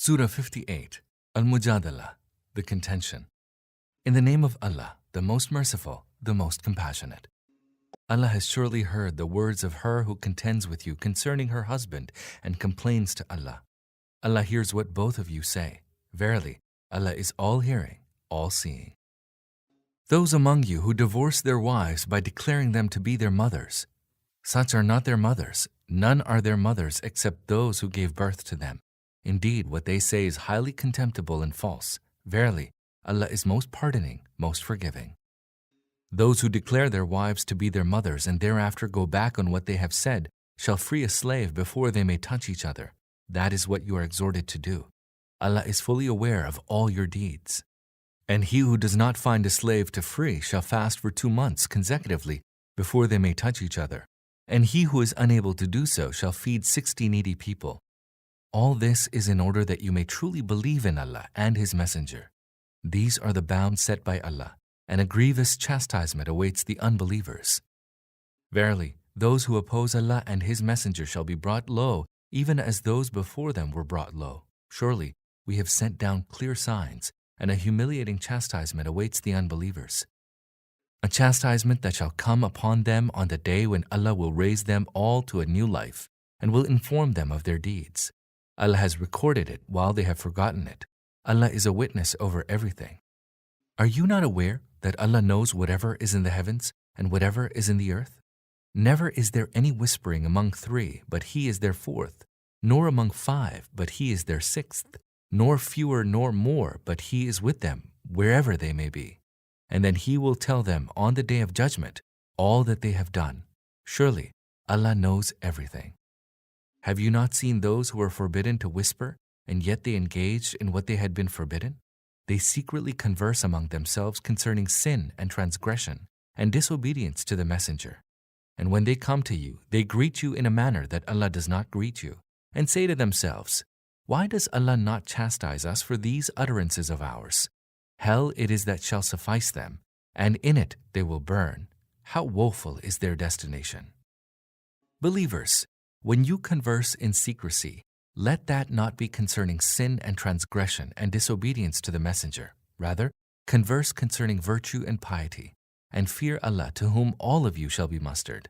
Surah 58, Al-Mujadilah, the contention. In the name of Allah, the most merciful, the most compassionate. Allah has surely heard the words of her who contends with you concerning her husband and complains to Allah. Allah hears what both of you say. Verily, Allah is all-hearing, all-seeing. Those among you who divorce their wives by declaring them to be their mothers, such are not their mothers, none are their mothers except those who gave birth to them. Indeed, what they say is highly contemptible and false. Verily, Allah is most pardoning, most forgiving. Those who declare their wives to be their mothers and thereafter go back on what they have said shall free a slave before they may touch each other. That is what you are exhorted to do. Allah is fully aware of all your deeds. And he who does not find a slave to free shall fast for 2 months consecutively before they may touch each other. And he who is unable to do so shall feed 60 needy people. All this is in order that you may truly believe in Allah and His Messenger. These are the bounds set by Allah, and a grievous chastisement awaits the unbelievers. Verily, those who oppose Allah and His Messenger shall be brought low, even as those before them were brought low. Surely, we have sent down clear signs, and a humiliating chastisement awaits the unbelievers. A chastisement that shall come upon them on the day when Allah will raise them all to a new life, and will inform them of their deeds. Allah has recorded it while they have forgotten it. Allah is a witness over everything. Are you not aware that Allah knows whatever is in the heavens and whatever is in the earth? Never is there any whispering among 3, but He is their 4th, nor among 5, but He is their 6th, nor fewer nor more, but He is with them wherever they may be. And then He will tell them on the day of judgment all that they have done. Surely Allah knows everything. Have you not seen those who were forbidden to whisper, and yet they engaged in what they had been forbidden? They secretly converse among themselves concerning sin and transgression and disobedience to the Messenger. And when they come to you, they greet you in a manner that Allah does not greet you, and say to themselves, why does Allah not chastise us for these utterances of ours? Hell it is that shall suffice them, and in it they will burn. How woeful is their destination. Believers, when you converse in secrecy, let that not be concerning sin and transgression and disobedience to the Messenger. Rather, converse concerning virtue and piety, and fear Allah to whom all of you shall be mustered.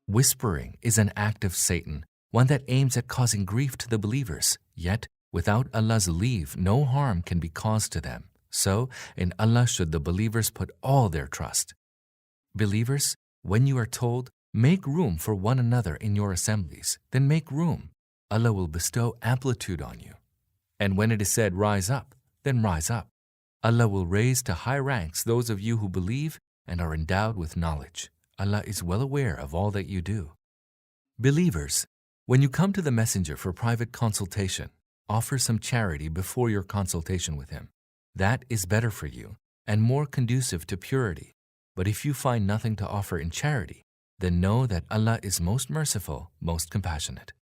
Whispering is an act of Satan, one that aims at causing grief to the believers, yet without Allah's leave no harm can be caused to them. So, in Allah should the believers put all their trust. Believers, when you are told, make room for one another in your assemblies, then make room. Allah will bestow amplitude on you. And when it is said, rise up, then rise up. Allah will raise to high ranks those of you who believe and are endowed with knowledge. Allah is well aware of all that you do. Believers, when you come to the Messenger for private consultation, offer some charity before your consultation with him. That is better for you and more conducive to purity. But if you find nothing to offer in charity, then know that Allah is most merciful, most compassionate.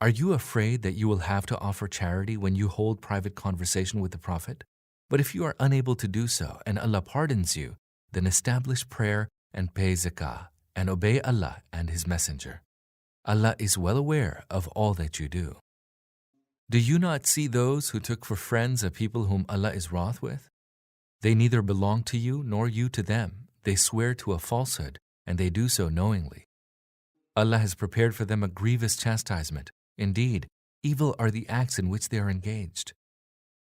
Are you afraid that you will have to offer charity when you hold private conversation with the Prophet? But if you are unable to do so and Allah pardons you, then establish prayer and pay zakah and obey Allah and His Messenger. Allah is well aware of all that you do. Do you not see those who took for friends a people whom Allah is wroth with? They neither belong to you nor you to them. They swear to a falsehood, and they do so knowingly. Allah has prepared for them a grievous chastisement. Indeed, evil are the acts in which they are engaged.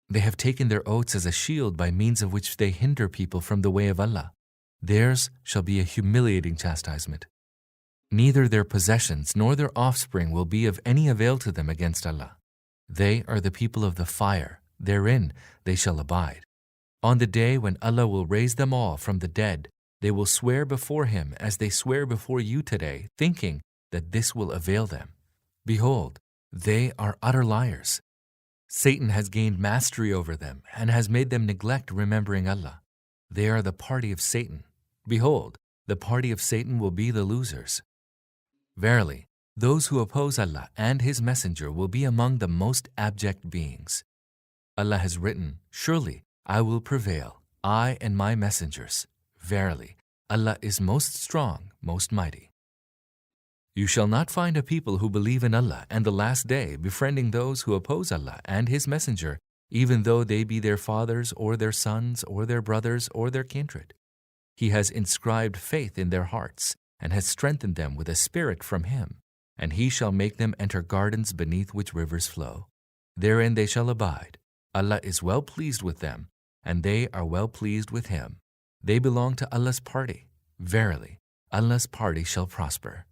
They have taken their oaths as a shield by means of which they hinder people from the way of Allah. Theirs shall be a humiliating chastisement. Neither their possessions nor their offspring will be of any avail to them against Allah. They are the people of the fire. Therein they shall abide. On the day when Allah will raise them all from the dead, they will swear before Him as they swear before you today, thinking that this will avail them. Behold, they are utter liars. Satan has gained mastery over them and has made them neglect remembering Allah. They are the party of Satan. Behold, the party of Satan will be the losers. Verily, those who oppose Allah and His Messenger will be among the most abject beings. Allah has written, surely I will prevail, I and my messengers. Verily, Allah is most strong, most mighty. You shall not find a people who believe in Allah and the last day befriending those who oppose Allah and His Messenger, even though they be their fathers or their sons or their brothers or their kindred. He has inscribed faith in their hearts and has strengthened them with a spirit from Him, and He shall make them enter gardens beneath which rivers flow. Therein they shall abide. Allah is well pleased with them, and they are well pleased with Him. They belong to Allah's party. Verily, Allah's party shall prosper.